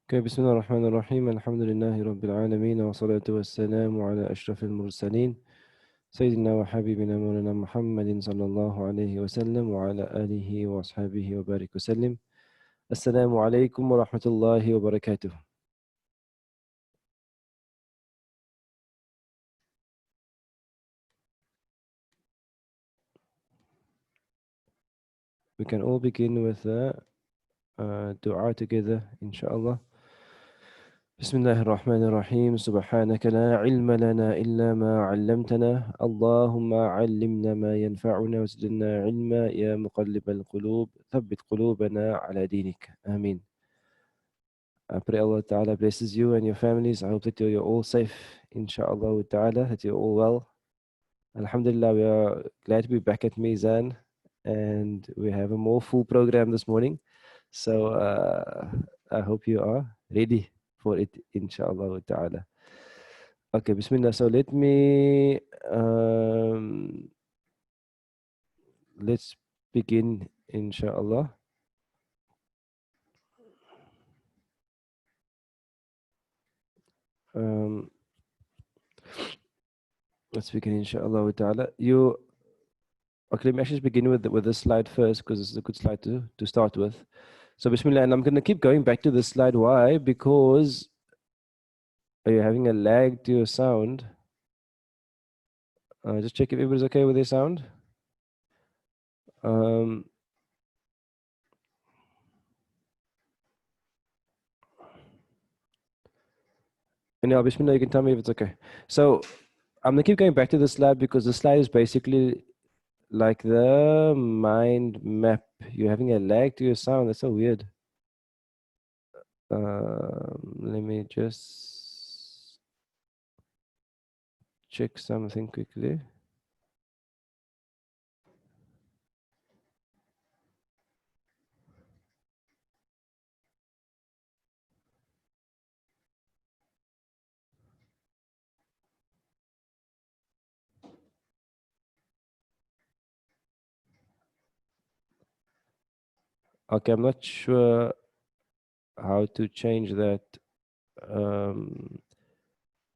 Okay, Bismillah ar-Rahman ar-Rahim, Alhamdulillahi Rabbil Alameen, wa salatu wa salamu ala ashrafil mursaleen, Sayyidina wa Habibina Mawlana Muhammadin sallallahu alayhi wa sallam, wa ala alihi wa ashabihi wa barik wa sallim. Assalamu alaikum wa rahmatullahi wa barakatuh. We can all begin with the dua together, inshallah. بسم الله الرحمن الرحيم سبحانك لا علم لنا إلا ما علمتنا اللهم علمنا ما ينفعنا وزدنا علما يا مقلب القلوب ثبت قلوبنا على دينك آمين. I pray Allah Ta'ala blesses you and your families. I hope that you're all safe, inshallah ta'ala, that you're all well. Alhamdulillah, we are glad to be back at Mizan and we have a more full program this morning. So I hope you are ready for it, inshallah ta'ala. Okay, Bismillah. So let's begin, inshallah. Let's begin, inshallah ta'ala. Okay, let me actually begin with this slide first because it's a good slide to start with. So Bismillah, and I'm going to keep going back to this slide. Why? Because are you having a lag to your sound? Just check if everybody's okay with their sound. And Bismillah, you can tell me if it's okay. So I'm going to keep going back to this slide because the slide is basically like the mind map. You're having a lag to your sound. That's so weird. Let me just check something quickly. Okay, I'm not sure how to change that.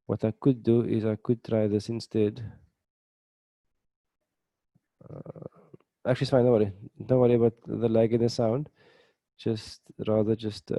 What I could do is I could try this instead. Actually, it's fine. Don't worry. Don't worry about the lag in the sound. Just rather just.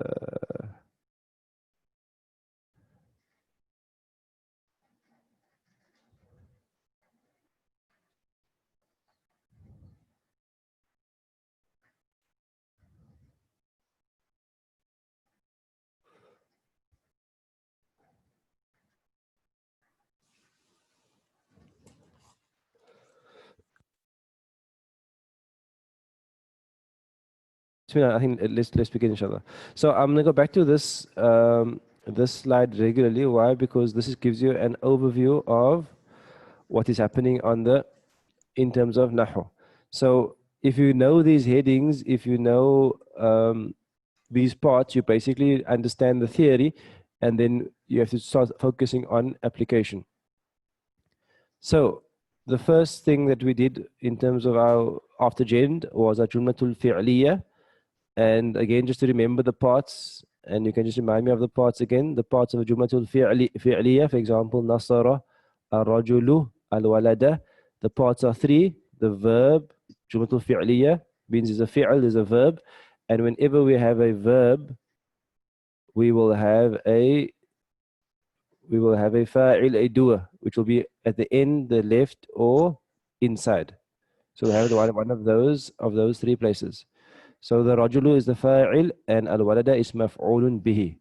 I think let's begin, inshallah. So I'm gonna go back to this this slide regularly. Why? Because this gives you an overview of what is happening on the in terms of Nahwu. So if you know these headings, if you know these parts, you basically understand the theory, and then you have to start focusing on application. So the first thing that we did in terms of our after Jend was our Jumlatul Fi'liya. And again, just to remember the parts, and you can just remind me of the parts again, the parts of Jumlatul Fi'liya, for example, Nasara, Al-Rajulu, Al-Walada. The parts are three. The verb, Jumlatul Fi'liya, means is a fi'l, is a verb. And whenever we have a verb, we will have a fa'il, a doer, which will be at the end, the left, or inside. So we have one of those three places. So the rajulu is the fa'il and al-walada is maf'ulun bihi.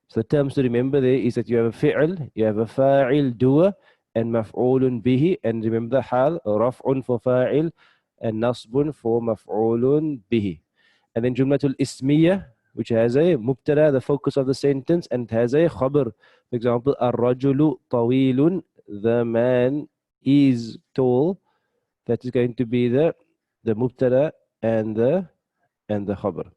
So the terms to remember there is that you have a fi'il, you have a fa'il, doer, and maf'ulun bihi. And remember the hal, raf'un for fa'il and nasbun for maf'ulun bihi. And then jumlatul ismiyah, which has a mubtada, the focus of the sentence, and it has a khabar. For example, ar-rajulu tawilun, the man is tall. That is going to be the mubtada and the khabar.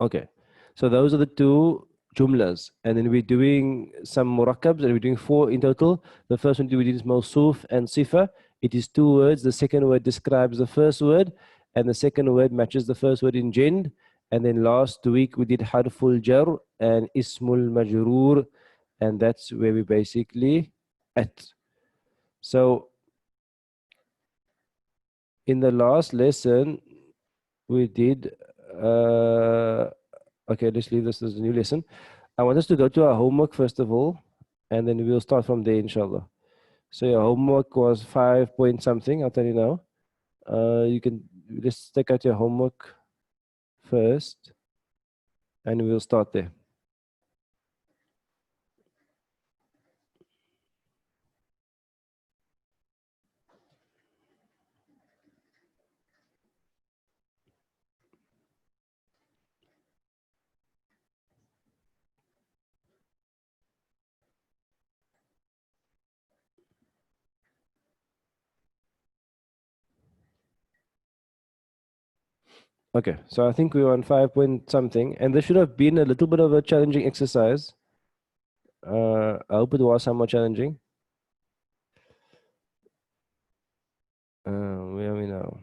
Okay, so those are the two jumlas, and then we're doing some murakkabs, and we're doing four in total. The first one we did is mawsuf and sifa. It is two words. The second word describes the first word, and the second word matches the first word in jend, And then last week we did harful jar and ismul majroor, and that's where we basically at. So in the last lesson we did okay, let's leave this as a new lesson. I want us to go to our homework first of all, and then we'll start from there, inshallah. So your homework was 5 point something, I'll tell you now. You can, let's take out your homework first, and we'll start there. Okay, so I think we were on 5 point something, and this should have been a little bit of a challenging exercise. I hope it was somewhat challenging. Where are we now?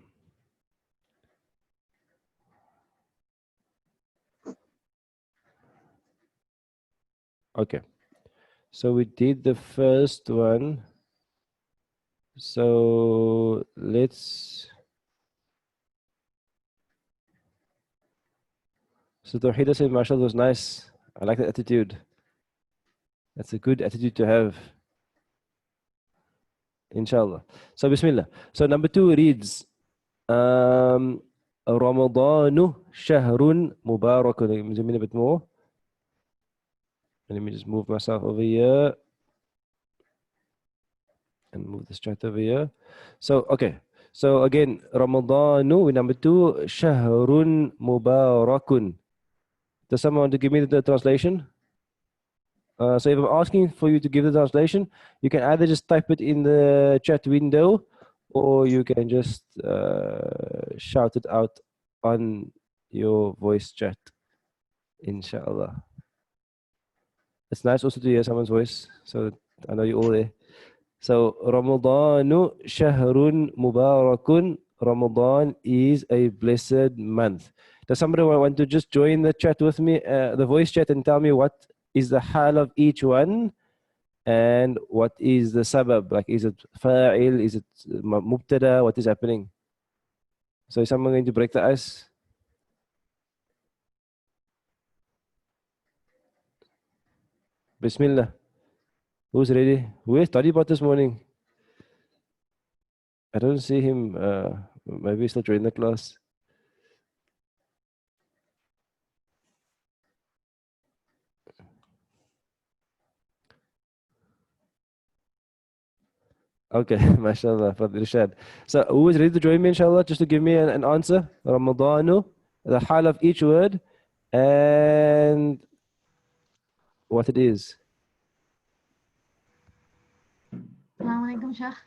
Okay, so we did the first one. So let's. So Tawheeda said, Marshall was nice. I like that attitude. That's a good attitude to have. Inshallah. So Bismillah. So number 2 reads, Ramadanu shahrun mubarakun. Let me zoom in a bit more. Let me just move myself over here and move this chat over here. So, okay. So again, Ramadanu, number 2, shahrun mubarakun. Does someone want to give me the translation? So if I'm asking for you to give the translation, you can either just type it in the chat window, or you can just shout it out on your voice chat, inshallah. It's nice also to hear someone's voice, so I know you're all there. So Ramadanu shahrun mubarakun. Ramadan is a blessed month. Does somebody want to just join the chat with me, the voice chat, and tell me what is the hal of each one, and what is the sabab? Like, is it fa'il? Is it mubtada? What is happening? So is someone going to break the ice? Bismillah. Who's ready? Where's Tadibot this morning? I don't see him. Maybe he's still joining the class. Okay, mashallah, Brother Rishad. So who is ready to join me, inshallah, just to give me an answer? Ramadanu, the hal of each word, and what it is. Assalamu alaikum, Sheikh.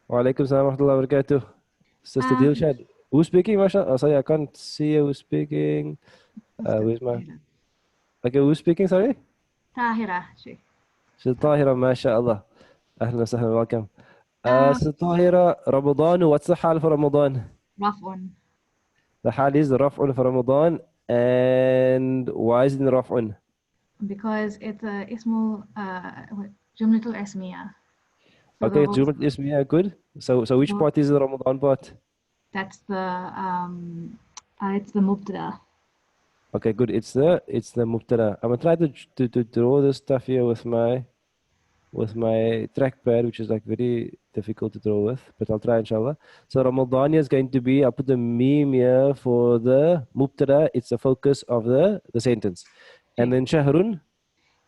Wa alaikum salam wa rahmatullahi wa barakatuh. Sister Dilshad. Who's speaking, mashallah? Oh, sorry, I can't see who's speaking. Where's my... Okay, who's speaking, sorry? Tahira, Sheikh. Sister Tahira, mashallah. Ahlan wa sahlan, welcome. Sister Tahira, Ramadan, what's the hal for Ramadan? Raf'un. The hal is the raf'un for Ramadan, and why is it in raf'un? Because it's a ismu, jumlatul ismiya. So Okay, Jumlat Ismiya, good. So which part is the Ramadan part? that's it's the mubtada. Okay, good. It's the mubtada. I'm gonna try to draw this stuff here with my trackpad, which is like very difficult to draw with, but I'll try, inshallah. So Ramadan is going to be, I'll put the meme here for the mubtada. It's the focus of the sentence. And then shahrun.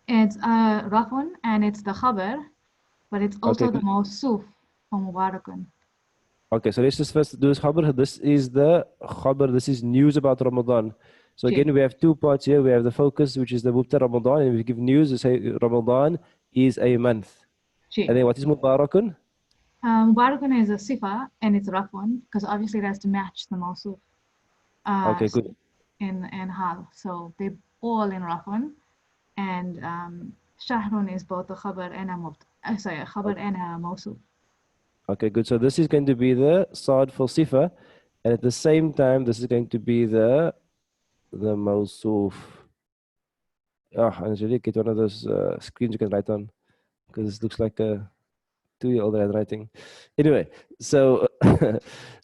It's raf'un, and it's the khabar, but it's also the mawsuf for mubarakun. Okay, so let's just first do this khabar. This is the khabar. This is news about Ramadan. So again, we have 2 parts here. We have the focus, which is the mubtada Ramadan, and we give news to say Ramadan is a month. And then what is mubarakun? Mubarakun is a sifa, and it's raf'un, because obviously it has to match the mawsuf. Okay, good. In hal. So they all in raf'un, and shahrun is both a khabar and a a khabar and a mawsuf. Okay, good. So this is going to be the sad for sifa, and at the same time, this is going to be the the mawsoof. Ah, and really get one of those screens you can write on because this looks like a 2-year-old handwriting. Anyway, so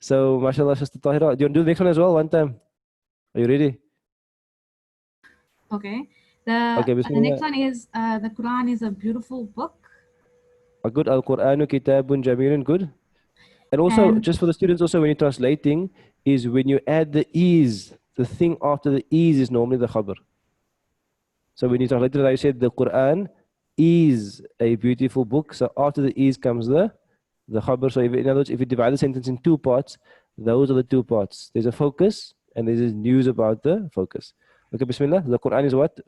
so mashallah, Sister Tahira. Do you want to do the next one as well one time? Are you ready? Okay. Okay, The next Bismillah. one is the Quran is a beautiful book, Good. Al-Qur'anu kitabun jamilun. Good. And also, and just for the students, also when you're translating, is when you add the is, the thing after the is normally the khabar. So when you translate it, I said the Quran is a beautiful book. So after the is comes the khabar. So if, in other words, if you divide the sentence in two parts, those are the two parts. There's a focus and there's news about the focus. Okay, Bismillah. The Quran is what?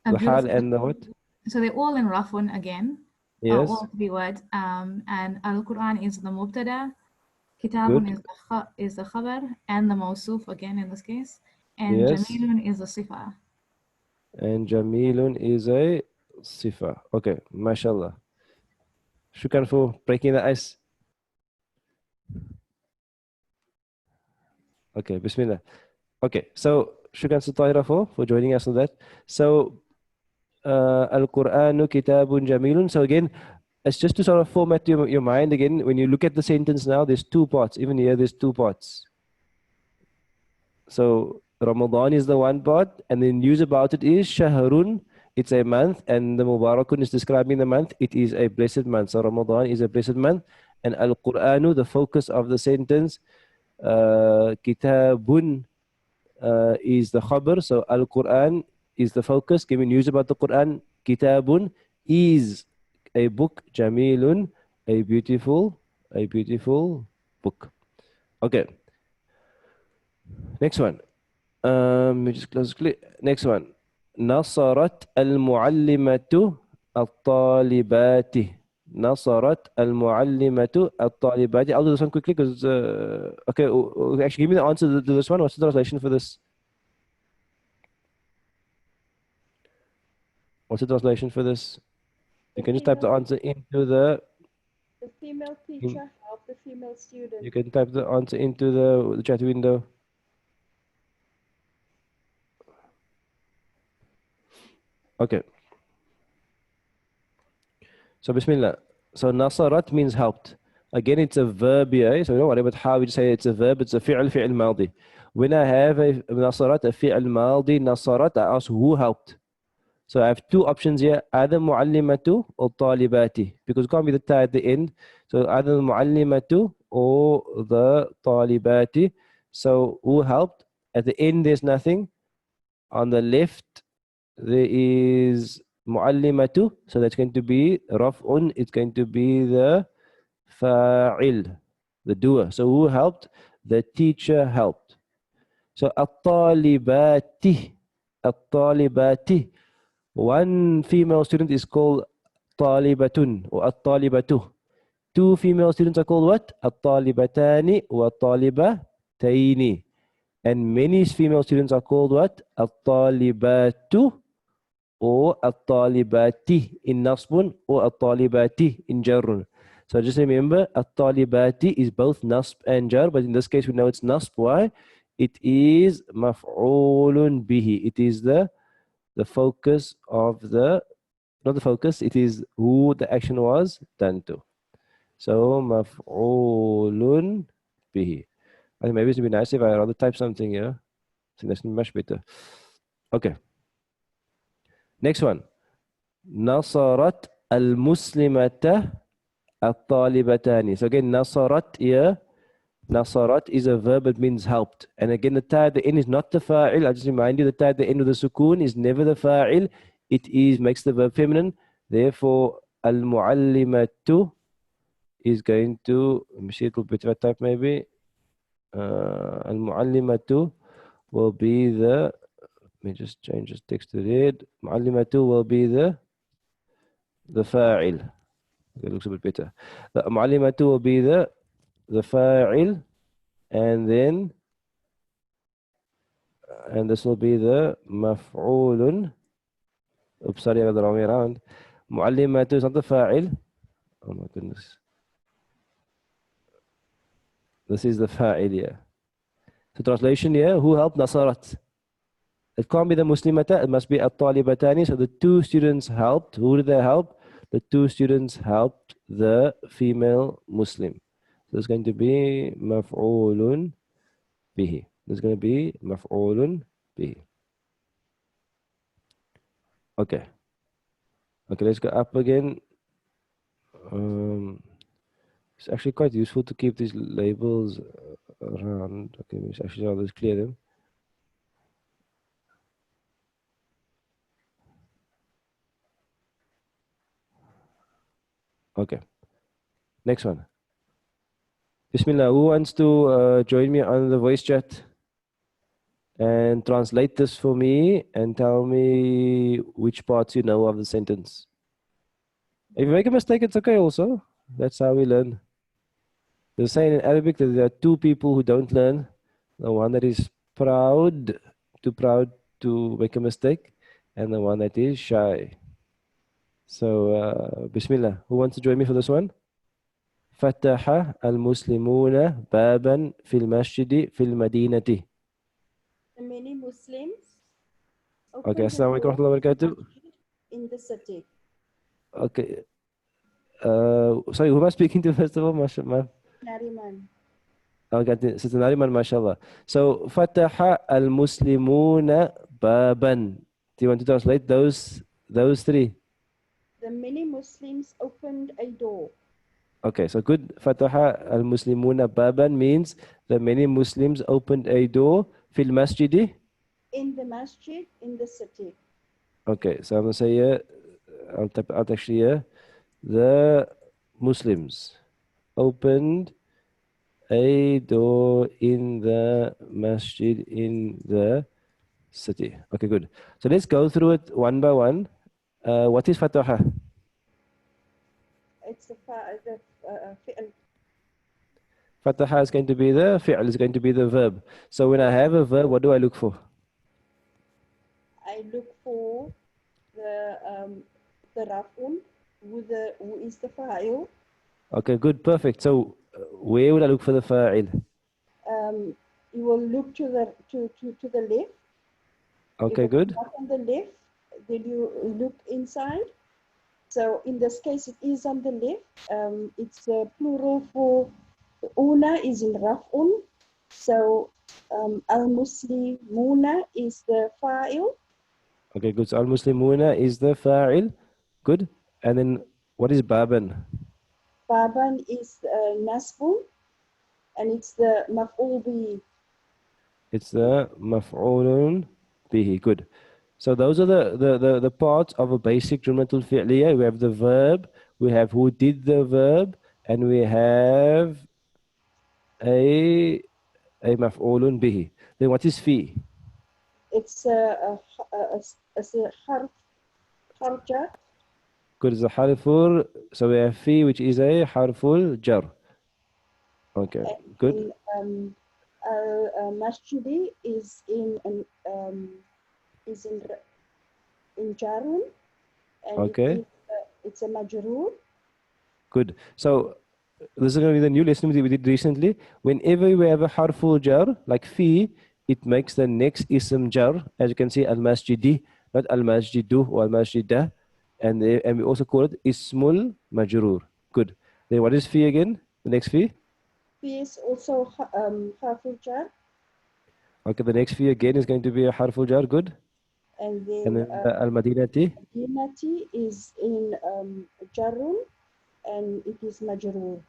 a The hal beautiful. and the what? So they're all in Rafun again, Yes. all three words. And Al Quran is the Mubtada, Kitabun Good. is the Khabar, and the Mawsuf again in this case, and Yes. Jamilun is the Sifa. And Jamilun is a sifa. Okay, mashallah. Shukran for breaking the ice. Okay, Bismillah. Okay, so shukran to Tahira for joining us on that. So, Al-Qur'anu kitabun jamilun. So again, it's just to sort of format your mind again. When you look at the sentence now, there's two parts. Even here, there's two parts. So Ramadan is the one part, and the news about it is Shahrun. It's a month, and the Mubarakun is describing the month. It is a blessed month. So Ramadan is a blessed month, and Al Quranu, the focus of the sentence, Kitabun is the khabar. So Al Quran is the focus, giving news about the Quran. Kitabun is a book. Jamilun, a beautiful book. Okay, next one. Let me just close quickly. Next one. نصرت المعلمة الطالبات. نصرت المعلمة الطالبات. I'll do this one quickly because okay. Actually, give me the answer to this one. What's the translation for this? What's the translation for this? You The can just type the female, answer into the. the female In, teacher helped the female student. you can type the answer into the chat window. Okay. So Bismillah. So nasarat means helped. Again, it's a verb here. So we don't worry about how we just say it's a verb. It's a fi'l maldi. When I have a nasarat, a fi'l maldi, nasarat, I ask who helped. So I have two options here, either muallimatu or talibati, because it can't be the ta at the end. So either the muallimatu or the talibati. So who helped? At the end, there's nothing. On the left, there is muallimatu. So that's going to be raf'un. It's going to be the fa'il, the doer. So who helped? The teacher helped. So at-talibati, at-talibati. One female student is called talibatun or at-talibatu. Two female students are called what? At-talibatani or at-talibataini. And many female students are called what? At-talibatu or at-talibati in nasbun or at-talibati in jarrun. So just remember, at-talibati is both nasb and jar, but in this case we know it's nasb. Why? It is maf'ulun bihi. It is the focus of the, not the focus, it is who the action was done to. So maf'ulun bihi. I think maybe it would be nice if I rather type something here. I think that's much better. Okay. Next one. Nasarat al-muslimata al-talibatani. So again, nasarat here. Nasarat is a verb, it means helped. And again, the ta at the end is not the fa'il. I just remind you, the ta at the end of the sukoon is never the fa'il. It is, makes the verb feminine. Therefore, al-muallimatu is going to, let me see, it will be better type maybe. Al-muallimatu will be the, let me just change this text to red. Muallimatu will be the fa'il. It looks a bit better. The muallimatu will be the fa'il, and then this will be the maf'ulun. Oops, sorry, I got the wrong way around. Muallimatu is not the fa'il. Oh my goodness. This is the fa'il here. So translation here, who helped Nasarat? It can't be the Muslimata, it must be at-talibatani. So the two students helped. Who did they help? The two students helped the female Muslim. So it's going to be maf'ulun bihi. There's going to be maf'ulun bihi. Okay. Okay, let's go up again. It's actually quite useful to keep these labels around. Okay, actually I'll just clear them. Okay. Next one. Bismillah. Who wants to join me on the voice chat and translate this for me and tell me which parts you know of the sentence? If you make a mistake, it's okay also. That's how we learn. They say in Arabic that there are two people who don't learn. The one that is too proud to make a mistake, and the one that is shy. So, Bismillah. Who wants to join me for this one? فتح المسلمون بابا في المسجد في المدينة. The many Muslims Okay, opened Assalamu alaikum wa rahmatullahi wa barakatuh. in the city. Okay. Sorry, who am I speaking to first of all? MashaAllah. Nariman. Okay, Sister Nariman, mashallah. So, فتح المسلمون بابا. Do you want to translate those three? The many Muslims opened a door. Okay, so good. Fataha al-Muslimuna baban means the many Muslims opened a door fil masjidi. In the masjid in the city. Okay, so I'm going to say here, I'll type out actually here, the Muslims opened a door in the masjid in the city. Okay, good. So let's go through it one by one. What is Fataha? It's the fi'l. Fataha is going to be the fi'l, is going to be the verb. So when I have a verb, what do I look for? I look for the raf'un, who is the fa'il. Okay, good, perfect. So where would I look for the fa'il? You will look to the left. Okay, If good. it's not on the left, then you look inside. So in this case, it is on the left. It's a plural for una is in raf'un. So al-muslimuna is the fa'il. Okay, good. So al-Muslimuna is the fa'il. Good. And then what is baban? Baban is nasbun, and it's the maf'ul bihi. It's the maf'ulun bihi. Good. So those are the parts of a basic jumlatul fi'liya. We have the verb, we have who did the verb, and we have a maf'ulun bihi. Then what is fi? It's a harja. Good, is a harful. So we have fi, which is a harful jar. Okay, good. And masjidi is in jarun, and Okay, it's a majroor. good. So this is going to be the new lesson we did recently. Whenever we have a harful jar, like fi, it makes the next ism jar. As you can see, al-masjidi, not al-masjidu or al-masjidah. And we also call it ismul majroor. Good. Then what is fi again? The next fi? Fi is also harful jar, Okay, the next fi again is going to be a harful jar. Good. and And then then the al-madinati. dinati is in jarun, and it is majroor.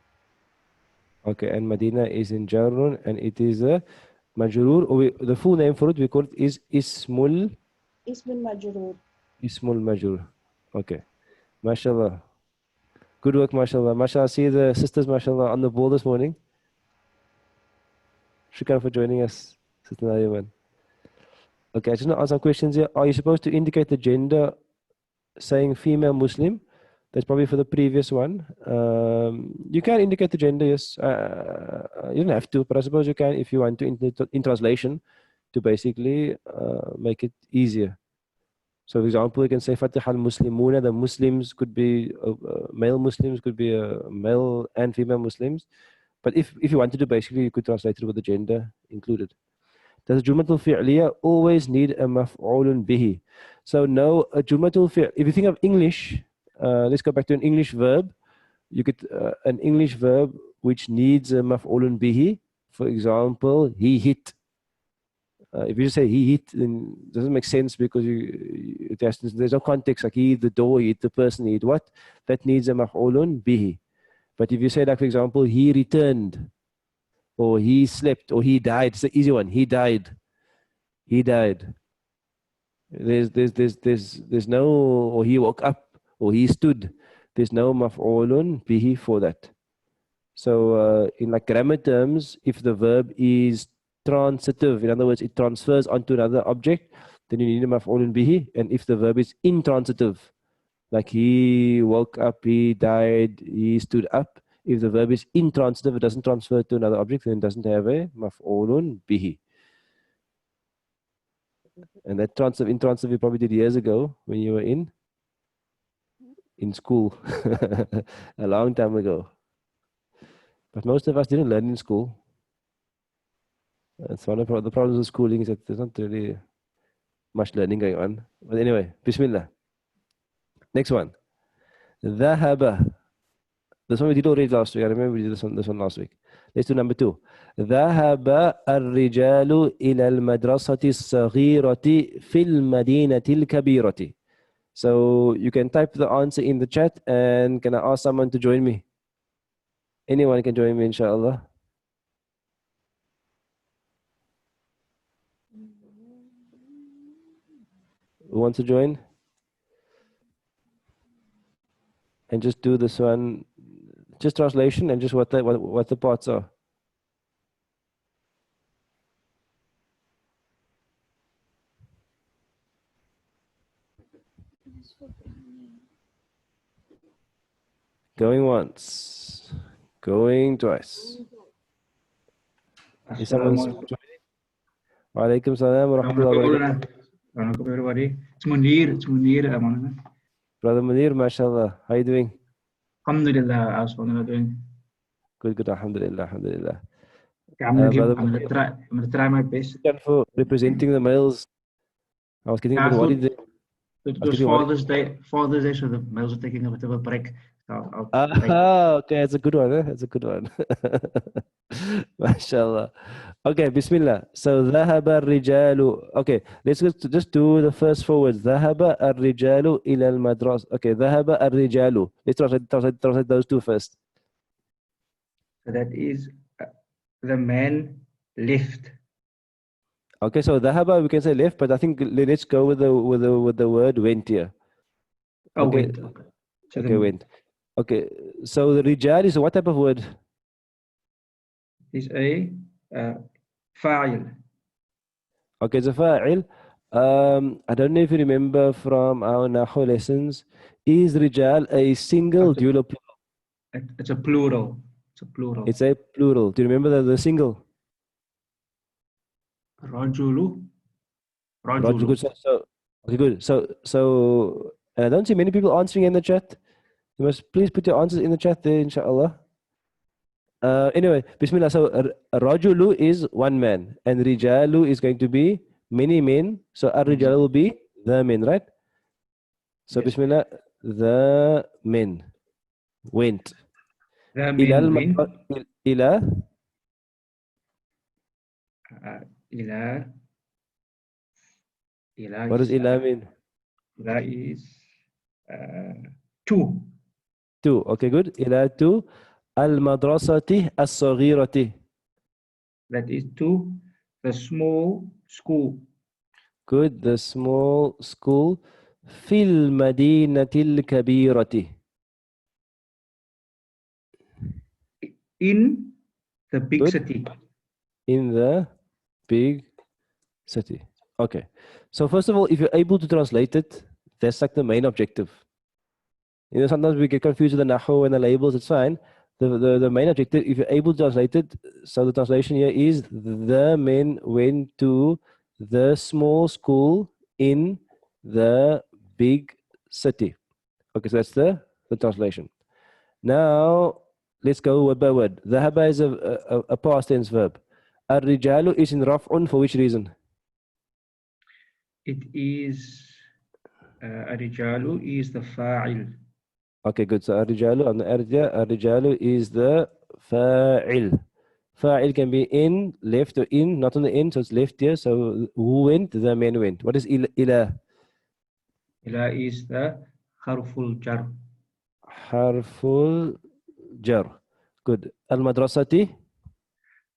Okay, and Medina is in Jarun and it is a Majrur. The full name for it we call it is Ismul Ismun majroor. Majrur. Okay, mashallah. Good work, mashallah. Mashallah, see the sisters, mashallah, on the ball this morning. Shukran for joining us, Sister Nariman. Okay, I just want to ask some questions here. Are you supposed to indicate the gender saying female Muslim? That's probably for the previous one. You can indicate the gender, yes. You don't have to, but I suppose you can if you want to in translation to basically make it easier. So, for example, you can say Fatih al-Muslimuna, the Muslims could be male Muslims, could be male and female Muslims. But if you wanted to, basically, you could translate it with the gender included. does Jumatul Fi'liya always need a maf'ulun bihi? So no, a Jumatul Fi'l, if you think of English, let's go back to an English verb. You get an English verb which needs a maf'ulun bihi. For example, he hit. If you just say he hit, then it doesn't make sense because there's no context. Like he hit the door, he hit the person, he hit what? That needs a maf'ulun bihi. But if you say, like, for example, he returned, or he slept, or he died, it's the easy one. He died. He died. There's no, or he woke up, or he stood. There's no maf'ulun bihi for that. So in like grammar terms, if the verb is transitive, in other words, it transfers onto another object, then you need a maf'ulun bihi. And if the verb is intransitive, like he woke up, he died, he stood up, if the verb is intransitive, it doesn't transfer to another object, then it doesn't have a maf'ulun bihi. And that transitive, intransitive, you probably did years ago when you were in school, a long time ago. But most of us didn't learn in school. That's one of the problems with schooling, is that there's not really much learning going on. But anyway, Bismillah. Next one. Dhahaba. This one we did already last week. I remember we did this one last week. Let's do number 2. ذهب الرجال إلى المدرسة الصغيرة في المدينة الكبيرة. So you can type the answer in the chat, and can I ask someone to join me? Anyone can join me, inshallah. Who wants to join? And just do this one, just translation and just what the parts are. Going once, going twice. Is someone joining? Wa alaikum salam wa rahmatullahi wa barakatuh. Assalamualaikum everybody. It's Munir, Maulana. Brother Munir, mashallah. How are you doing? Alhamdulillah, how's Maulana doing? Good, alhamdulillah, alhamdulillah. Okay, I'm Brother gonna try my best. Thank you for representing the males. I was getting a bit worried there. It was Father's Day, so the males are taking a bit of a break. So Okay, that's a good one. That's a good one. Mashallah. Okay, Bismillah. So, ذهب الرجال. Okay, let's just do the first 4 words. ذهب الرجال إلى المدرسة. Okay, ذهب الرجال. Let's translate those 2 first. So that is the man left. Okay, so ذهب we can say left, but I think let's go with the word went here. Oh, Okay. went. Okay. So Okay, went. Okay, so the rijal is what type of word? Is a fa'il. Okay, it's a fa'il. I don't know if you remember from our Nahwu lessons. Is rijal a single, dual, or plural? It's a plural. It's a plural. It's a plural. Do you remember the single? Rajulu. Good. So, okay, good. So I don't see many people answering in the chat. You must please put your answers in the chat there, inshallah. Anyway, Bismillah. So Rajulu is one man, and Rijalu is going to be many men. So Ar-Rijalu will be the men, right? So Yes. Bismillah, the men went. The men went. Ila. What does ila mean? Ila is 2. 2. Okay, good. Ila 2. Al-madrasati as-saghirati. That is 2. The small school. Good. The small school. Fil madinatil kabirati. In the big Good. city. In the big city. Okay. So first of all, if you're able to translate it, that's like the main objective. You know, sometimes we get confused with the Nahwu and the labels. It's fine. The main objective, if you're able to translate it, so the translation here is the men went to the small school in the big city. Okay, so that's the translation. Now let's go word by word. Dhahaba is a past tense verb. Ar-rijalu is in raf'un for which reason? It is Arijalu is the fa'il. Okay, good. So ar-rijalu on the arja, ar-rijalu is the fa'il. Fa'il can be in, left or in, not on the end, so it's left here. So who went? The men went. What is ila? Ila is the harful jar. Harful jar. Good. Al-madrasati?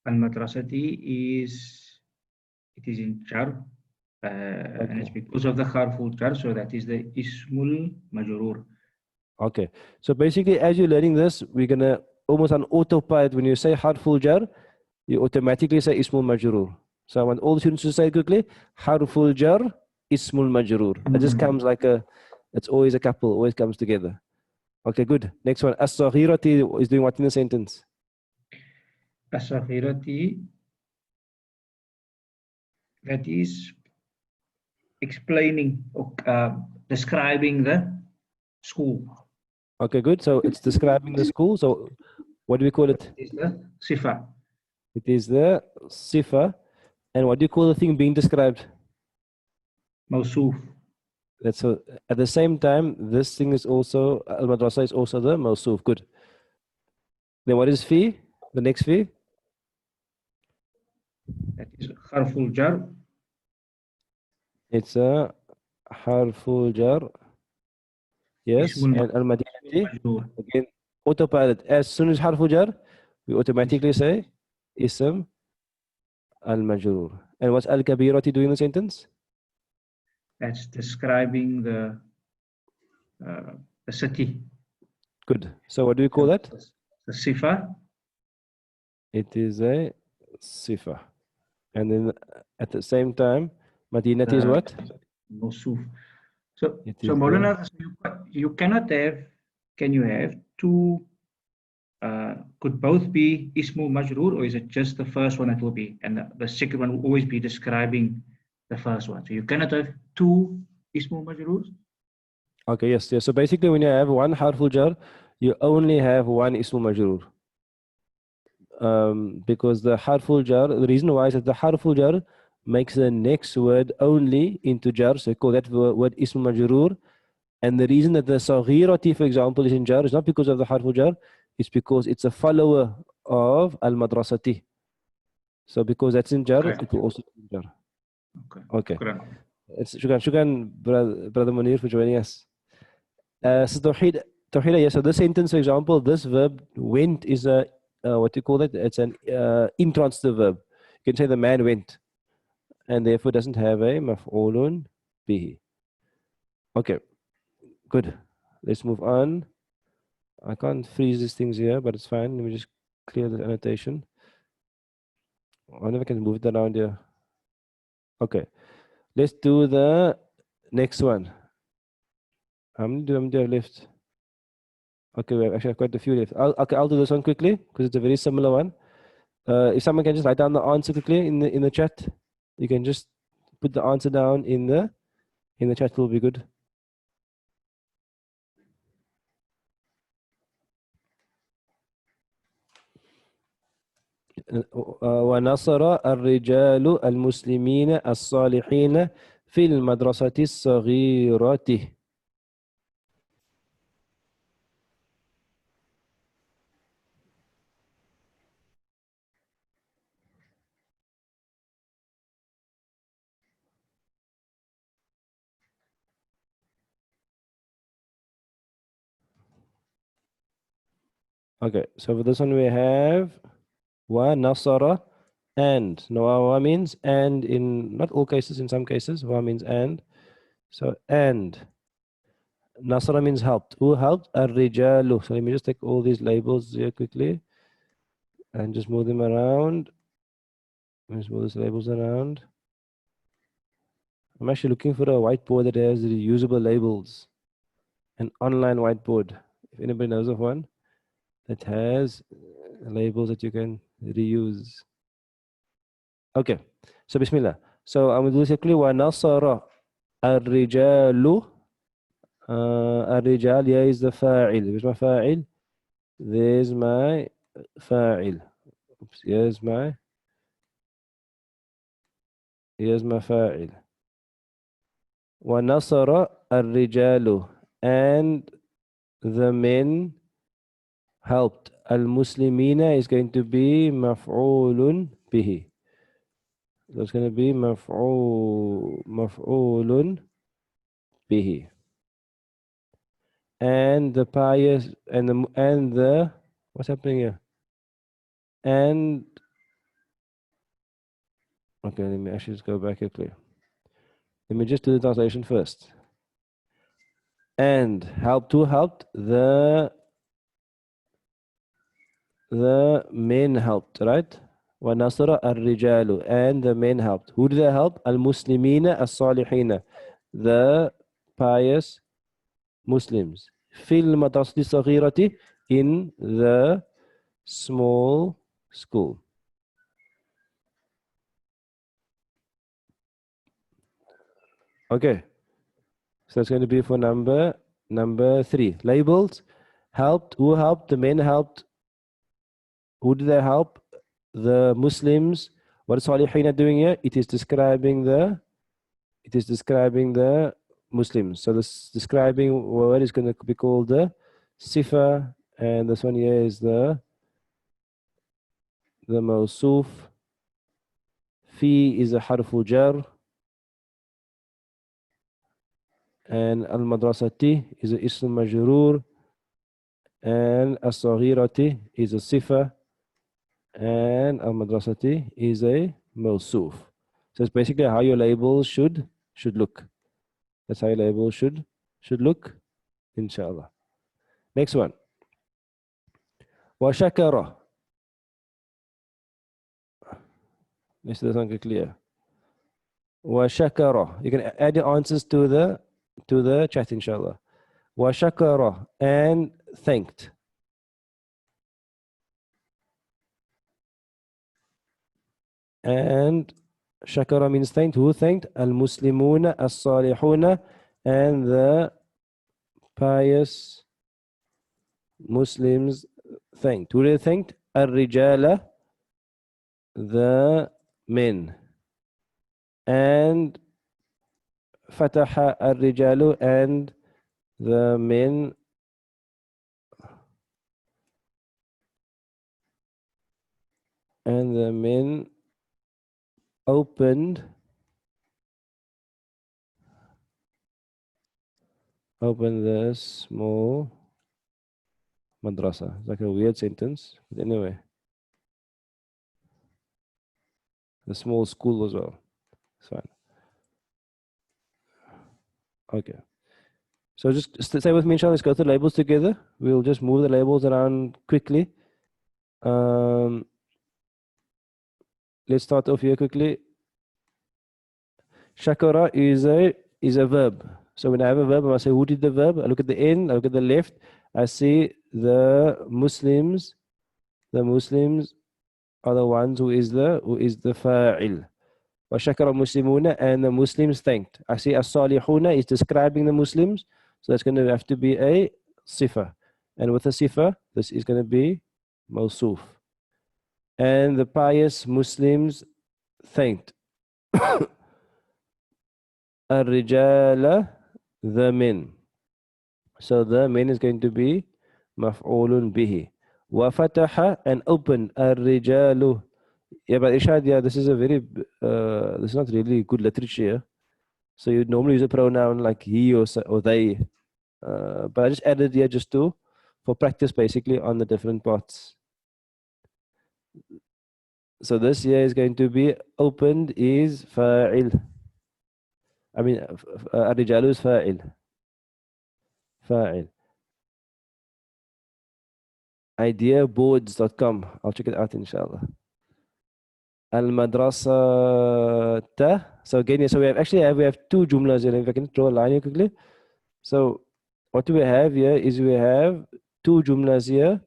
Al-madrasati it is in jar. And it's Okay. because of the harful jar, so that is the ismul majrur. Okay. So basically, as you're learning this, we're gonna almost on autopilot. When you say harful jar, you automatically say ismul majrur. So I want all the students to say it quickly. Harful jar, ismul majrur. It just comes like a, it's always a couple, always comes together. Okay, good. Next one. As-saghirati is doing what in the sentence? As-saghirati, that is explaining or describing the school. Okay, good. So it's describing the school. So what do we call it? It is the sifa. It is the sifa. And what do you call the thing being described? Mawsuf. That's so at the same time, this thing is also al-madrasa is also the mawsuf. Good. Then what is fi? The next fi? That is harful jar. It's a harful jar. Yes. Ismul And al-madinati. majrur. Again, autopilot. As soon as harful jar, we automatically say ism al-majrur. And what's al-kabirati doing in the sentence? That's describing the city. Good. So what do we call that? The sifa. It is a sifa. And then at the same time, madinati is what? Mawsuf. So, It so is Maulana, you cannot have, can you have two, could both be ismu majrur, or is it just the first one that will be, and the second one will always be describing the first one? So you cannot have two ismu majrurs? Okay, yes, yes. So basically, when you have one harful jar, you only have one ismu majrur. Because the harful jar, the reason why is that the harful jar makes the next word only into jar, so you call that word ismu majrur. And the reason that the saghirati, for example, is in jar is not because of the harful jar, it's because it's a follower of al-madrasati. So because that's in jar, Okay. it will also be in jar. Okay. Okay. Shukran. It's shukran, brother Munir, for joining us. So Tawheed, yes. So this sentence, for example, this verb went is a what do you call it? It's an intransitive verb. You can say the man went, and therefore doesn't have a maf'ulun bihi. Okay, good. Let's move on. I can't freeze these things here, but it's fine. Let me just clear the annotation. I wonder if I can move it around here. Okay, let's do the next one. How many do I have left? Okay, we actually have quite a few left. I'll do this one quickly because it's a very similar one. If someone can just write down the answer quickly in the chat, you can just put the answer down in the chat. Will be good. ونصر الرجال المسلمين الصالحين في المدرسة الصغيرة. Okay, so for this one we have wa nasara and. No, wa means and in not all cases, in some cases, wa means and. So and. Nasara means helped. Who helped? Ar-rijalu. So let me just take all these labels here quickly and just move them around. Let's move these labels around. I'm actually looking for a whiteboard that has reusable labels. An online whiteboard. If anybody knows of one that has labels that you can reuse. Okay, so Bismillah. So I'm going to do simply wa nasara ar-rijalu. Ar-rijal, here is the fa'il. Where's my fa'il? There's my fa'il. Oops, here's my Here's mafa'il. وَنَصَرَ الرِّجَالُ, and the men helped. Al-Muslimina is going to be maf'ulun bihi. That's going to be maf'ulun bihi. And the pious and the what's happening here? And okay, let me actually just go back here clear. Let me just do the translation first. And helped, who helped? The men helped, right? وَنَصَرَ الرِّجَالُ, and the men helped. Who did they help? Al-Muslimina as-Salihina, the pious Muslims. في المدرسة الصغيرة, in the small school. Okay, so it's going to be for number 3. Labels. Helped. Who helped? The men helped. Who did they help? The Muslims. What is Salihina doing here? It is describing the Muslims. So this describing word is going to be called the sifa, and this one here is the mawsuf. Fi is a harfu jar, and al-madrasati is a ism majroor, and as-saghirati is a sifa, and al-madrasati is a mawsuf. So it's basically how your labels should look. That's how your labels should look, inshallah. Next one. Wa shakara. Let's do this one clear. Wa shakara. You can add your answers to the chat, inshallah. Wa shakara, and thanked. And shakara means thanked. Who thanked? Al-Muslimuna as-Salihuna, and the pious Muslims thanked. Who they thanked? Al-Rijala, the men. And Fataha al-Rijalu, and the men opened the small madrasa. It's like a weird sentence, but anyway. The small school as well. It's fine. Okay. So just stay with me, inshallah. Let's go through the labels together. We'll just move the labels around quickly. Let's start off here quickly. Shakara is a verb. So when I have a verb, I must say who did the verb. I look at the end, I look at the left, I see the Muslims. The Muslims are the ones who is the fa'il. Wa shakara muslimuna, and the Muslims thanked. I see as-salihuna is describing the Muslims, so that's going to have to be a sifa. And with a sifa, this is going to be mawsuf. And the pious Muslims thanked. Ar-rijala, the men. So the men is going to be maf'ulun bihi. Wa fataha, and opened. Ar-rijalu. Yeah, but Irshad, yeah, this is a very, this is not really good literature. So you normally use a pronoun like he or they. But I just added here just for practice basically on the different parts. So this here is going to be opened is fa'il. I mean, ar-rijalu is fa'il. Fa'il. Ideaboards.com. I'll check it out, inshallah. Al-madrasata. So again, so we have two jumlas here. If I can draw a line here quickly. So what we have here is we have two jumlas here.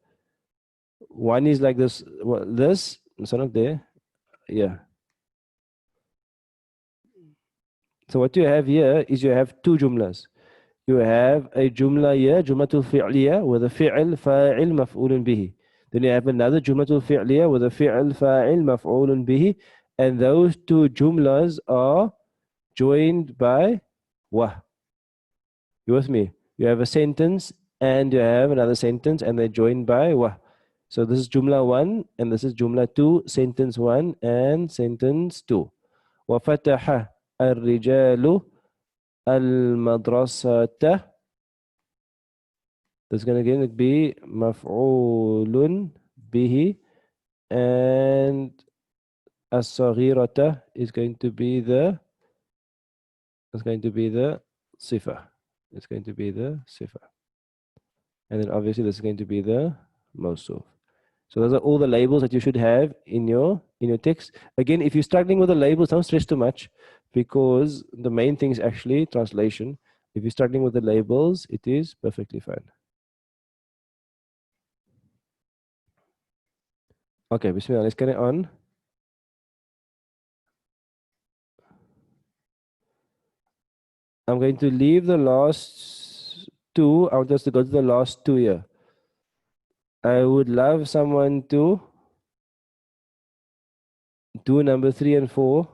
One is like this. This. So not there. Yeah. So what you have here is you have two jumlas. You have a jumla here, jumlatul fi'liya, with a fi'l fa'il maf'ulun bihi. Then you have another jumlatul fi'liya with a fi'l fa'il maf'ulun bihi, and those two jumlas are joined by wa. You with me? You have a sentence and you have another sentence and they're joined by wa. So this is jumla 1 and this is jumla 2, sentence 1 and sentence 2. وفتح الرجال المدرسة. That's going to again be مفعول به, and الصغيرة is going to be the صفة. It's going to be the صفة. And then obviously this is going to be the mawsuf. So those are all the labels that you should have in your text. Again, if you're struggling with the labels, don't stress too much, because the main thing is actually translation. If you're struggling with the labels, it is perfectly fine. Okay, bismillah, let's get it on. I'm going to leave the last two. I want us to go to the last two here. I would love someone to do number 3 and 4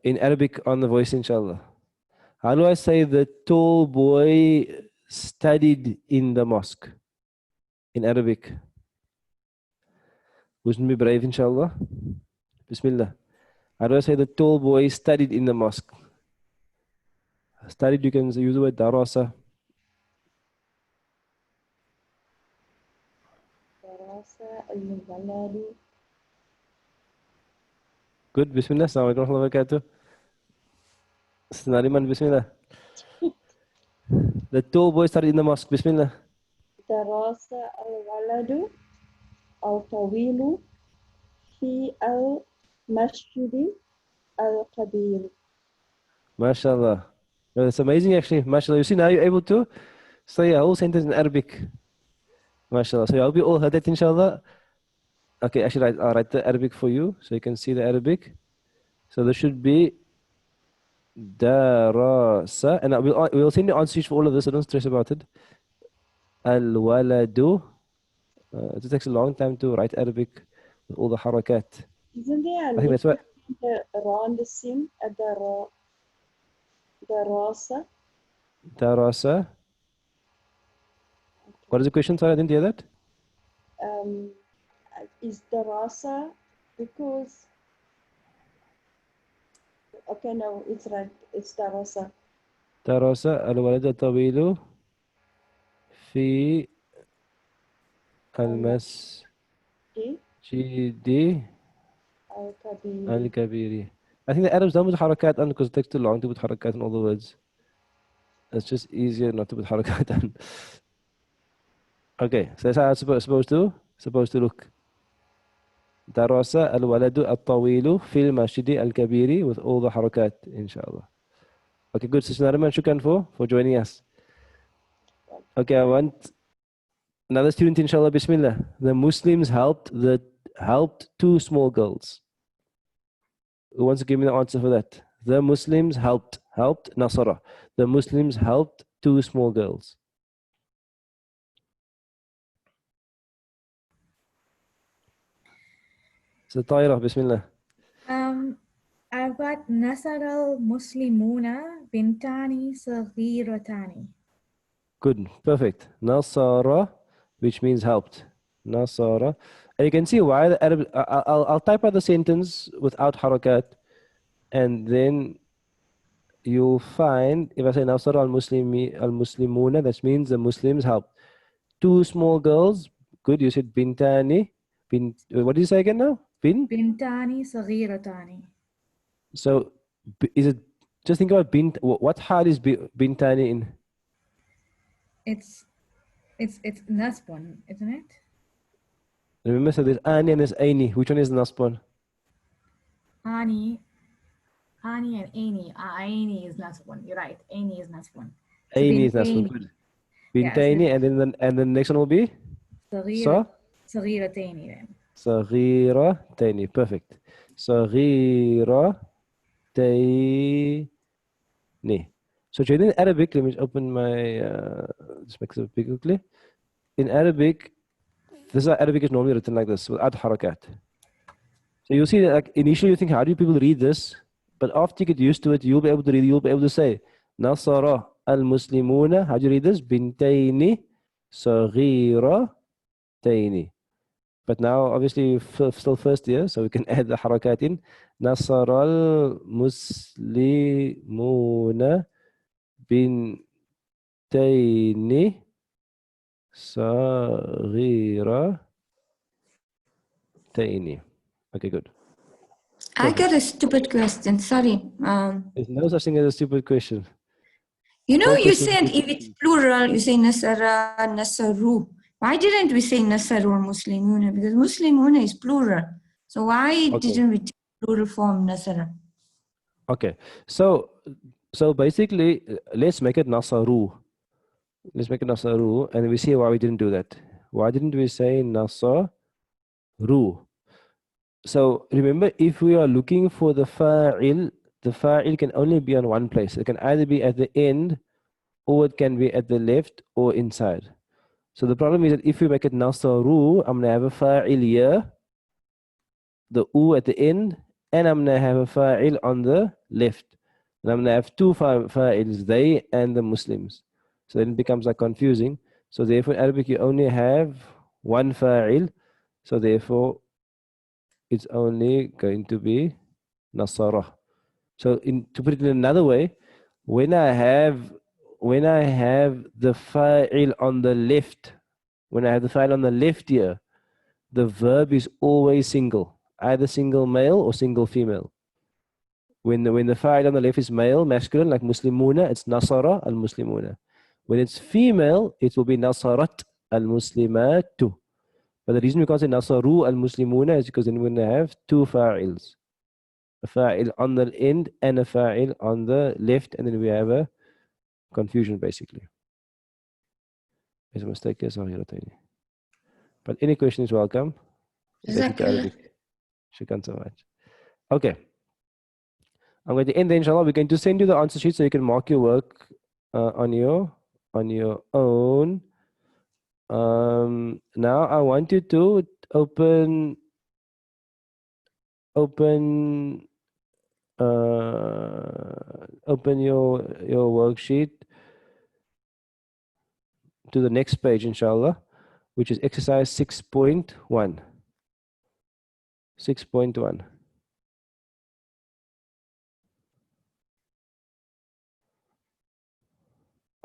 in Arabic on the voice, inshallah. How do I say the tall boy studied in the mosque in Arabic? Who's going to be brave, inshallah? Bismillah. How do I say the tall boy studied in the mosque? Studied, you can use the word darasa. Good, bismillah. Assalamu alaikum wa rahmatullahi wa barakatuh. Nariman, bismillah. The tall boy studied in the mosque, bismillah. دراسة الولد الطويل في المسجد الكبير. MashaAllah. It's amazing actually. MashaAllah. You see, now you're able to say a whole sentence in Arabic. MashaAllah. So I hope you all heard that, inshallah. Okay, actually, I'll write the Arabic for you so you can see the Arabic. So there should be darasa. And we'll send you answers for all of this, so don't stress about it. Al-waladu. It takes a long time to write Arabic with all the harakat. Isn't there I think that's what. around the sim at the darasa? Darasa. What is the question? Sorry, I didn't hear that. Is darasa because okay, no, it's right. It's darasa. دراسة الولد الطويل في المسجد الكبير. الكبير. I think the Arabs don't put harakat on because it takes too long to put harakat on all the words. It's just easier not to put harakat on. Okay, so that's how it's supposed to look. درس الولد الطويل في المسجد الكبير with all the harakat, inshallah. Okay, good. Sister Nariman, shukran for joining us. Okay, I want another student, inshallah, bismillah. The Muslims helped two small girls. Who wants to give me the answer for that? The Muslims helped Nasara. The Muslims helped two small girls. So Tayrah, bismillah. I've got Nasar al-Muslimuna bintani saghiratani. Good, perfect. Nasara, which means helped. Nasara. And you can see why the Arab. I'll type out the sentence without harakat, and then you'll find if I say Nasara al-Muslimuna, that means the Muslims helped. Two small girls. Good, you said bintani. What did you say again now? Bintani saghiratani. So is it? Just think about bint. What hard is bintani in? It's nasbun, isn't it? Remember, so there's ani and there's aini. Which one is the nasbun? Ani and Aini. Aini is nasbun. You're right. Aini is nasbun. So Aini is nasbun. Good. Bintaini, yes, and then the next one will be saghiratani then. Saghiratani. Perfect. Saghiratani. So in Arabic, let me just open my just make it big quickly. In Arabic, this is how Arabic is normally written like this without harakat. So you'll see that like initially you think, how do people read this? But after you get used to it, you'll be able to read, you'll be able to say, Nasara al-Muslimuna, how do you read this? Bintaini saghirataini. But now obviously still first year, so we can add the harakat in. Nasara al-Muslimuna bintaini saghirataini. Okay, good. I Perfect. got a stupid question. Sorry. There's no such thing as a stupid question. You know, All you questions said can if it's plural, you say Nasara, Nasaru. Why didn't we say Nasaru or Muslimuna? Because Muslimuna is plural. So why Okay. didn't we take plural form Nasara? Okay. So basically, let's make it Nasaru. Let's make it Nasaru, and we see why we didn't do that. Why didn't we say Nasaru? So remember, if we are looking for the fa'il can only be on one place. It can either be at the end, or it can be at the left or inside. So the problem is that if we make it Nasaru, I'm gonna have a fa'il here, the u at the end, and I'm gonna have a fa'il on the left. And I'm gonna have two fa'ils, they and the Muslims. So then it becomes like confusing. So therefore in Arabic you only have one fa'il. So therefore it's only going to be Nasara. So to put it in another way, when I have the fa'il on the left, when I have the fa'il on the left here, the verb is always single, either single male or single female. When the fa'il on the left is male, masculine, like Muslimuna, it's Nasara al-Muslimuna. When it's female, it will be Nasarat al-Muslimatu. But the reason we can't say Nasaru al-Muslimuna is because then we're going to have two fa'ils. A fa'il on the end and a fa'il on the left, and then we have a confusion basically. There's a mistake here, sorry. But any question is welcome. Related to Jazakallah. Arabic. Shukran so much. Okay. I'm going to end there, inshallah. We're going to send you the answer sheet so you can mark your work on your own. Now I want you to open your worksheet to the next page, inshallah, which is exercise 6.1. 6.1.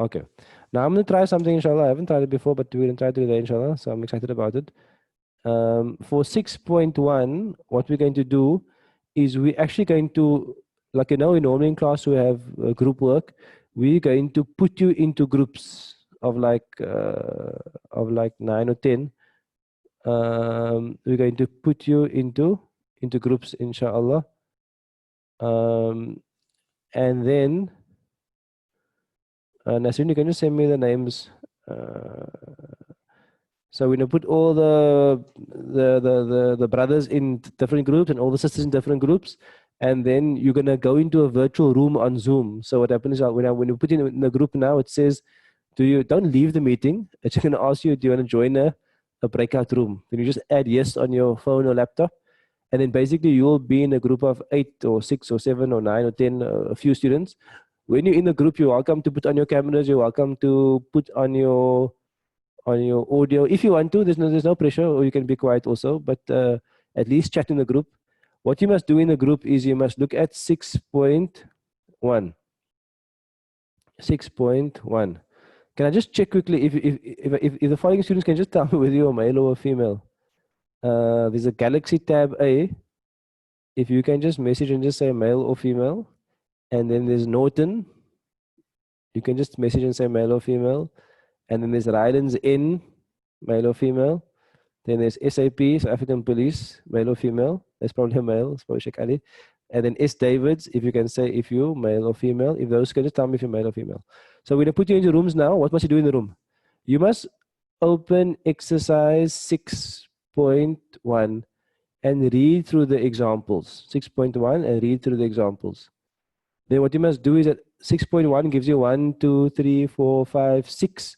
Okay. Now I'm going to try something, inshallah. I haven't tried it before, but we're going to try to do that, inshallah. So I'm excited about it. For 6.1, what we're going to do is we're actually going to, like, in normally in class we have group work. We're going to put you into groups of like 9 or 10. We're going to put you into groups, inshallah. And then Nasrin, you can just send me the names. So we're gonna put all the brothers in different groups and all the sisters in different groups, and then you're gonna go into a virtual room on Zoom. So what happens is when you put in the group now, it says, don't leave the meeting. It's gonna ask you, do you want to join a breakout room? Then you just add yes on your phone or laptop, and then basically you'll be in a group of 8 or 6 or 7 or 9 or 10, a few students. When you're in the group, you're welcome to put on your cameras. You're welcome to put on your audio if you want to. There's no pressure, or you can be quiet also. But at least chat in the group. What you must do in the group is you must look at 6.1. 6.1. Can I just check quickly if the following students can just tell me whether you're a male or a female? There's a Galaxy Tab A. If you can just message and just say male or female. And then there's Norton. You can just message and say male or female. And then there's Rylands N, male or female. Then there's SAP, South African Police, male or female. That's probably a male, it's probably Sheikh Ali. And then S. Davids, if you can say if you male or female. If those can just tell me if you're male or female. So we're going to put you into rooms now. What must you do in the room? You must open exercise 6.1 and read through the examples. 6.1 and read through the examples. Then what you must do is that 6.1 gives you 1, 2, 3, 4, 5, 6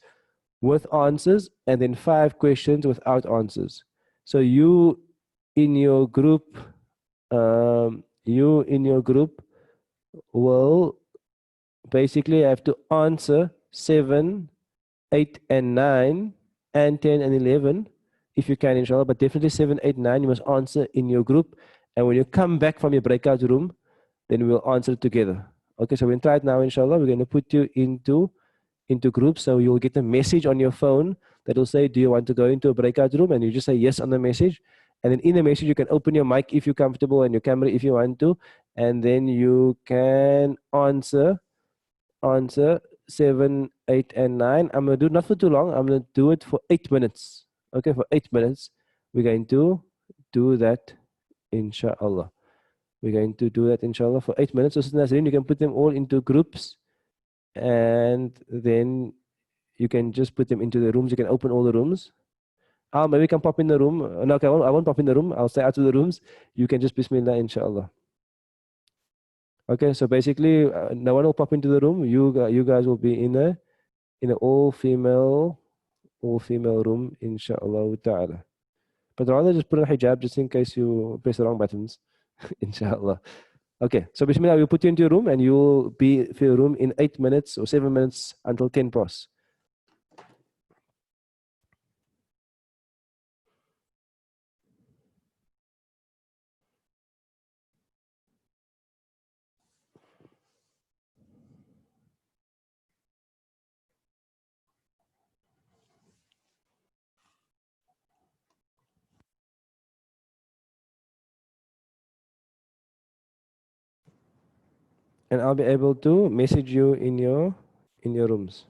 with answers, and then 5 questions without answers. So you in your group you in your group will basically have to answer 7, 8, and 9, and 10 and 11, if you can, inshallah. But definitely 7, 8, 9, you must answer in your group. And when you come back from your breakout room, then we'll answer together. Okay, so we'll try it now, inshallah. We're going to put you into groups. So you'll get a message on your phone that will say, do you want to go into a breakout room? And you just say yes on the message. And then in the message, you can open your mic if you're comfortable and your camera if you want to. And then you can answer 7, 8, and 9. I'm going to do it not for too long. I'm going to do it for 8 minutes. Okay, for 8 minutes. We're going to do that, inshallah. We're going to do that, inshallah, for 8 minutes. So, Nazreen, you can put them all into groups. And then you can just put them into the rooms. You can open all the rooms. Maybe you can pop in the room. No, okay, I won't pop in the room. I'll stay out of the rooms. You can just Bismillah, inshallah. Okay, so basically, no one will pop into the room. You guys will be in a all female room, inshallah ta'ala. But rather just put on hijab just in case you press the wrong buttons, inshallah. Okay, so Bismillah, we'll put you into your room and you'll be for your room in 8 minutes or 7 minutes until 10 past. And I'll be able to message you in your rooms.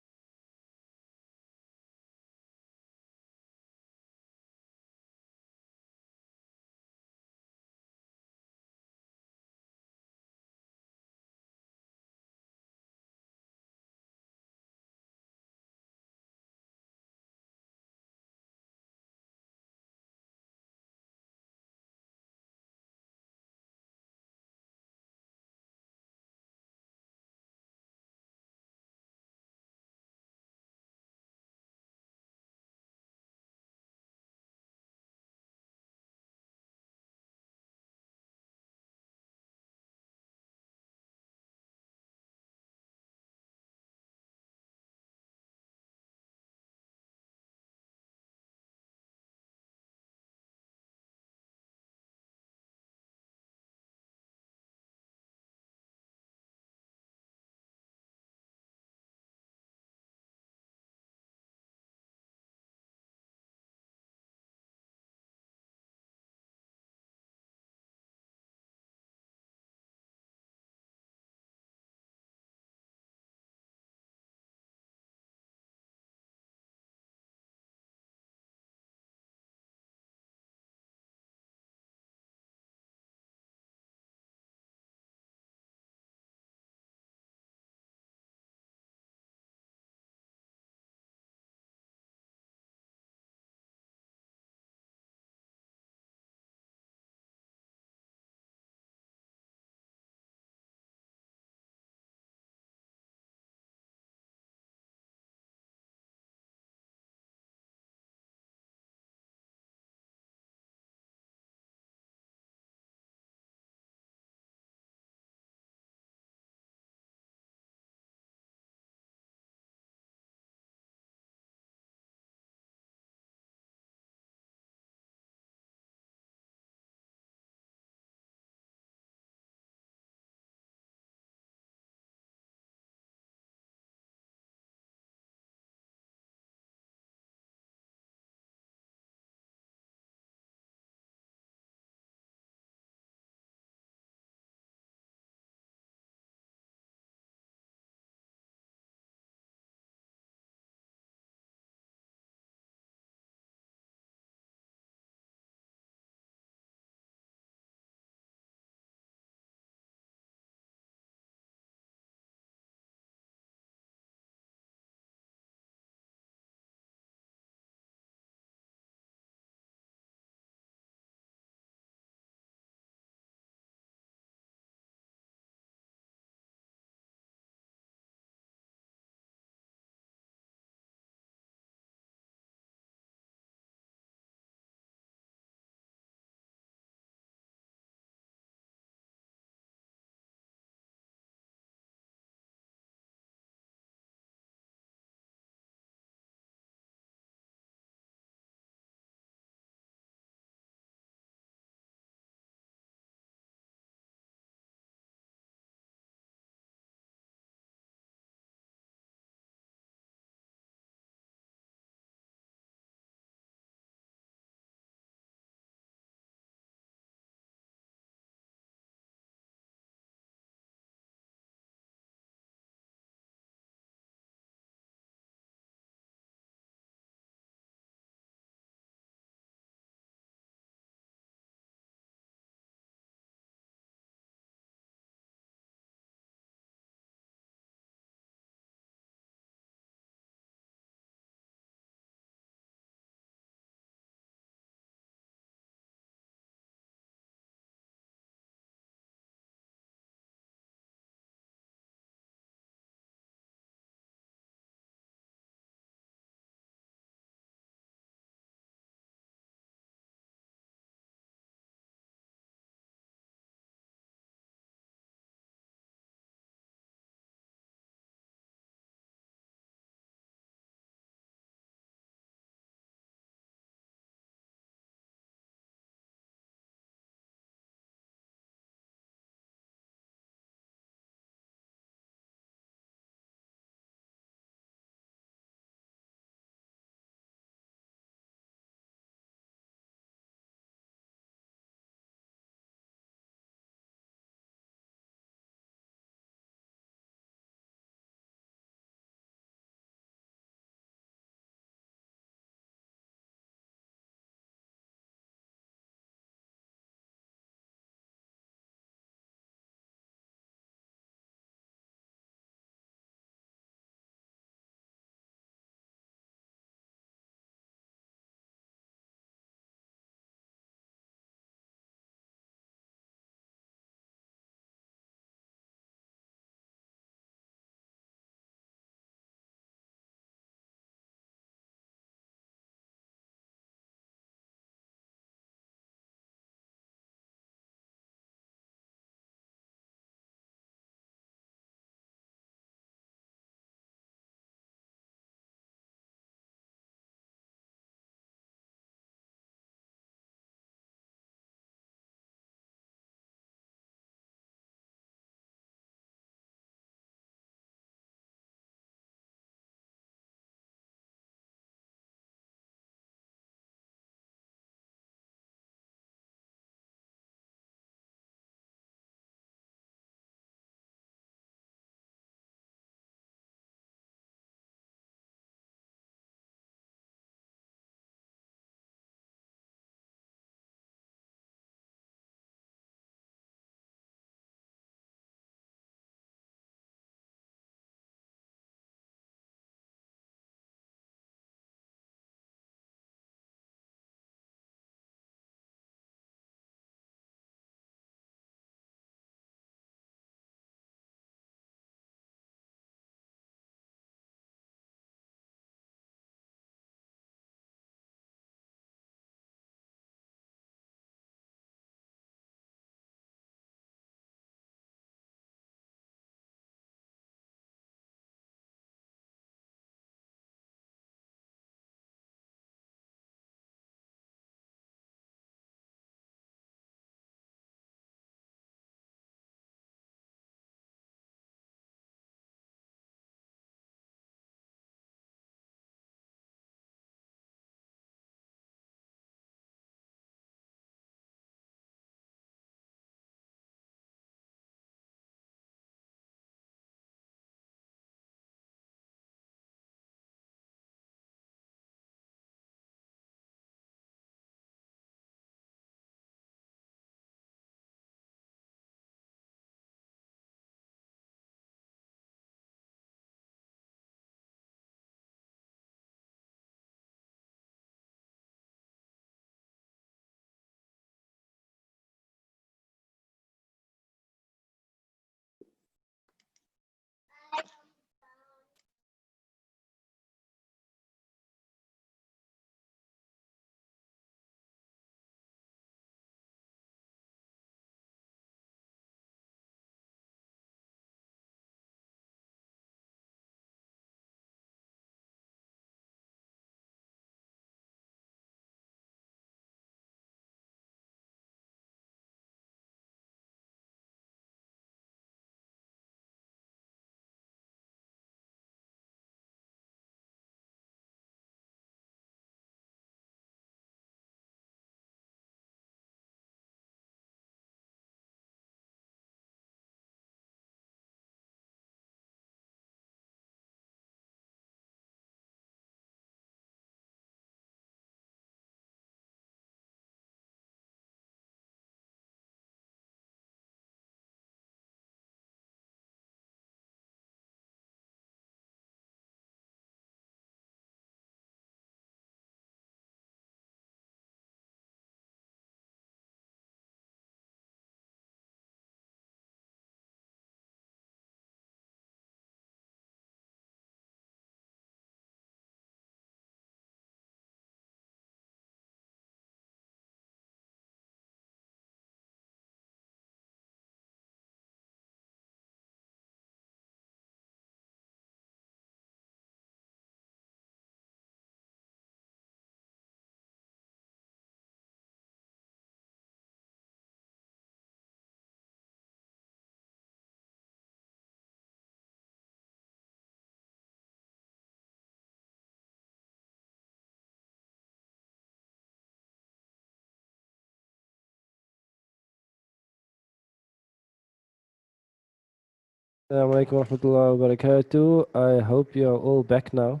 Assalamu alaikum wa rahmatullahi wa barakatuh. I hope you're all back now.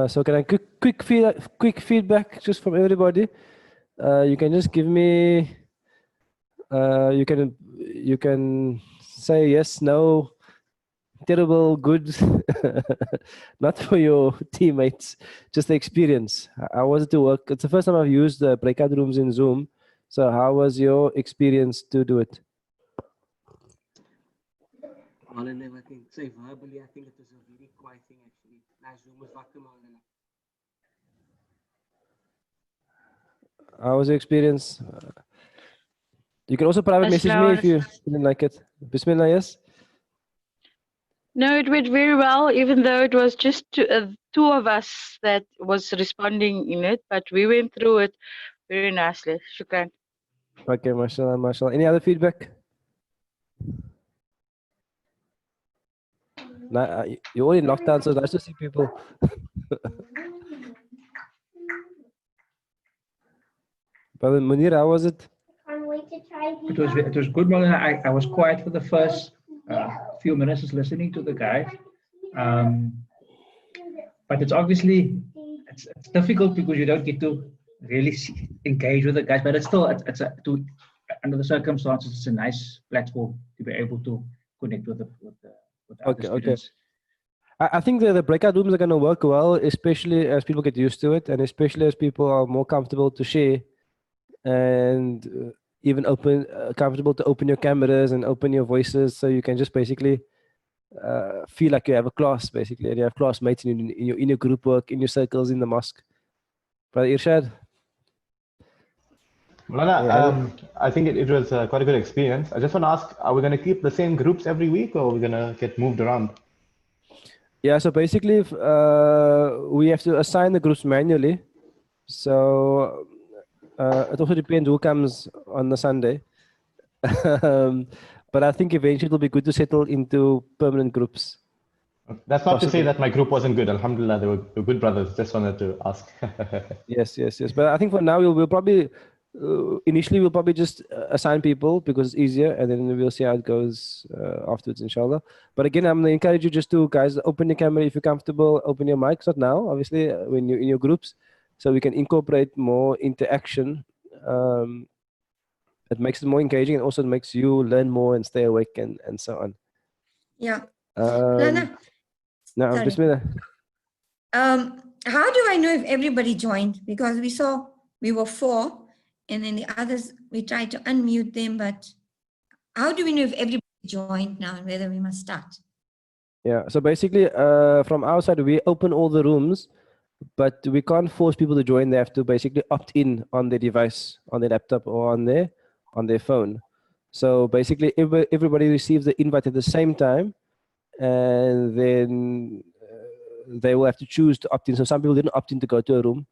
So can I quick feedback just from everybody? You can just give me. You can say yes, no, terrible, good. Not for your teammates, just the experience. How was it to work? It's the first time I've used the breakout rooms in Zoom. So how was your experience to do it? Maulana, I think, say verbally, I think it was a very quiet thing actually. Nice Zoom was wakker, Maulana. How was your experience? You can also private message me if you didn't like it. Bismillah, yes? No, it went very well, even though it was just two of us that was responding in it, but we went through it very nicely. Shukran. Okay, mashallah, mashallah. Any other feedback? Nah, you're all in lockdown, so it's nice to see people. Brother Munir, how was it? It was good, Maulana. I was quiet for the first few minutes, just listening to the guy. But it's obviously it's difficult because you don't get to really engage with the guys. But it's still under the circumstances, it's a nice platform to be able to connect with the other students. I think the breakout rooms are going to work well, especially as people get used to it, and especially as people are more comfortable to share, and even comfortable to open your cameras and open your voices, so you can just basically feel like you have a class, basically, and you have classmates in your group work, in your circles in the mosque. Brother Irshad? Maulana, I think it was quite a good experience. I just want to ask, are we going to keep the same groups every week, or are we going to get moved around? Yeah, so basically we have to assign the groups manually. So it also depends who comes on the Sunday. But I think eventually it'll be good to settle into permanent groups. That's not to say that my group wasn't good. Alhamdulillah, they were good brothers. Just wanted to ask. Yes. But I think for now we'll probably initially we'll probably just assign people because it's easier, and then we'll see how it goes afterwards, inshallah. But again, I'm gonna encourage you just to, guys, open your camera if you're comfortable. Open your mics, not now, obviously, when you're in your groups, so we can incorporate more interaction. It makes it more engaging, and also it makes you learn more and stay awake and so on. Yeah. No, Bismillah. How do I know if everybody joined? Because we saw we were 4, and then the others, we tried to unmute them, but how do we know if everybody joined now and whether we must start? Yeah, so basically from our side, we open all the rooms, but we can't force people to join. They have to basically opt in on their device, on their laptop or on their phone. So basically everybody receives the invite at the same time, and then they will have to choose to opt in. So some people didn't opt in to go to a room.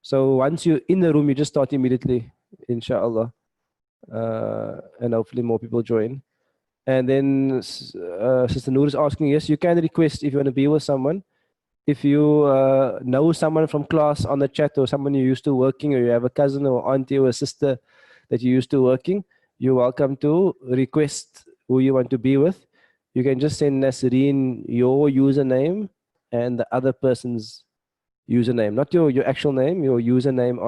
So once you're in the room, you just start immediately, inshallah. And hopefully more people join. And then Sister Noor is asking, yes, you can request if you want to be with someone. If you know someone from class on the chat, or someone you're used to working, or you have a cousin or auntie or a sister that you're used to working, you're welcome to request who you want to be with. You can just send Nasreen your username and the other person's username, not your actual name, your username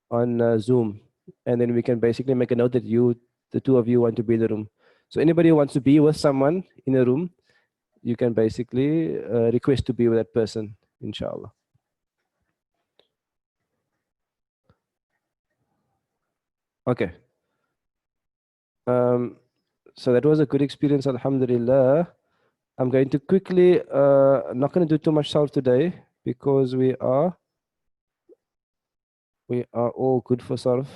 on Zoom. And then we can basically make a note that the two of you want to be in the room. So anybody who wants to be with someone in a room, you can basically request to be with that person, inshallah. Okay. So that was a good experience, alhamdulillah. I'm going to quickly, not going to do too much solve today because we are all good for solve.